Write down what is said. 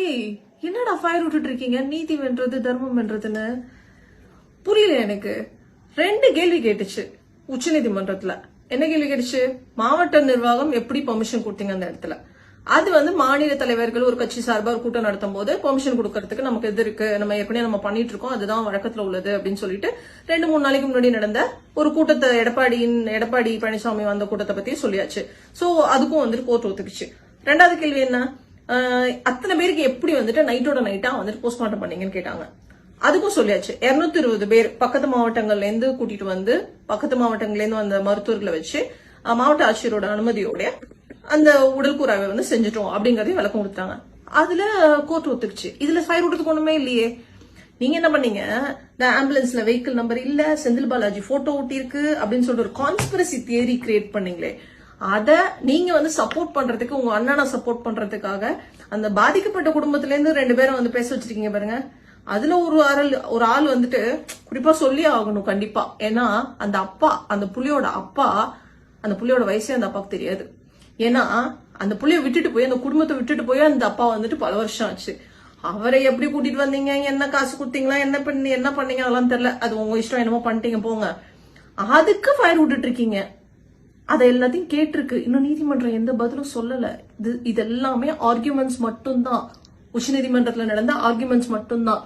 ஏய் என்னடா ஃபயர் விட்டுட்டு இருக்கீங்க, நீதி வென்றது தர்மம் வென்றதுன்னு புரியல எனக்கு. 2 கேள்வி கேட்டுச்சு உச்ச நீதிமன்றத்துல. என்ன கேள்வி கேட்டுச்சு? மாவட்ட நிர்வாகம் எப்படி பெர்மிஷன் கொடுத்தீங்க அந்த இடத்துல? அது மாநில தலைவர்கள் ஒரு கட்சி சார்பா ஒரு கூட்டம் நடத்தும் போது பெர்மிஷன் கொடுக்கறதுக்கு நமக்கு எது இருக்கு, நம்ம ஏற்கனவே நம்ம பண்ணிட்டு இருக்கோம், அதுதான் வழக்கத்துல உள்ளது அப்படின்னு சொல்லிட்டு 2-3 நாளைக்கு முன்னாடி நடந்த ஒரு கூட்டத்தை எடப்பாடி பழனிசாமி வந்த கூட்டத்தை பத்தி சொல்லியாச்சு. சோ அதுக்கும் கோர்ட் ஒத்துக்குச்சு. 2வது கேள்வி என்ன, அத்தனை பேருக்கு எப்படி நைட்டோட நைட்டா போஸ்ட்மார்ட்டம் பண்ணீங்கன்னு கேட்டாங்க. அதுக்கும் சொல்லியாச்சு. 220 பேர் பக்கத்து மாவட்டங்கள்ல இருந்து கூட்டிட்டு பக்கத்து மாவட்டங்கள்ல இருந்து வந்த மருத்துவர்களை வச்சு மாவட்ட ஆட்சியரோட அனுமதியோட அந்த உடல்கூறாவை செஞ்சுட்டோம் அப்படிங்கறதையும் விளக்கம் கொடுத்தாங்க. அதுல கோர்ட் ஒத்துக்குச்சு. இதுல ஃபயர் விடுறதுக்கு ஒண்ணுமே இல்லையே. நீங்க என்ன பண்ணீங்க, இந்த ஆம்புலன்ஸ்ல வெஹிக்கிள் நம்பர் இல்ல, செந்தில் பாலாஜி போட்டோ ஒட்டி இருக்கு அப்படின்னு சொல்லிட்டு ஒரு கான்ஸ்பிரசி தியரி கிரியேட் பண்ணீங்களே, அத நீங்க சப்போர்ட் பண்றதுக்கு, உங்க அண்ணனை சப்போர்ட் பண்றதுக்காக அந்த பாதிக்கப்பட்ட குடும்பத்துல இருந்து 2 பேரும் பேச வச்சிருக்கீங்க பாருங்க. அதுல ஒரு ஆள் குறிப்பா சொல்லி ஆகணும் கண்டிப்பா. ஏன்னா அந்த அப்பா, அந்த புள்ளியோட அப்பா, அந்த புள்ளியோட வயசே அந்த அப்பாவுக்கு தெரியாது. ஏன்னா அந்த புள்ளிய விட்டுட்டு போய், அந்த குடும்பத்தை விட்டுட்டு போய் அந்த அப்பா பல வருஷம் ஆச்சு. அவரை எப்படி கூட்டிட்டு வந்தீங்க, என்ன காசு கொடுத்தீங்களா, என்ன பண்ணீங்க அதெல்லாம் தெரியல. அது உங்க இஷ்டம், என்னமோ பண்ணிட்டீங்க போங்க. அதுக்கு ஃபயர் விட்டுட்டு இருக்கீங்க. அதை எல்லாத்தையும் கேட்டிருக்கு. இன்னும் நீதிமன்றம் எந்த பதிலும் சொல்லல. இது எல்லாமே ஆர்குமெண்ட்ஸ் மட்டும்தான். உச்ச நீதிமன்றத்துல நடந்த ஆர்குமெண்ட்ஸ் மட்டும்தான்.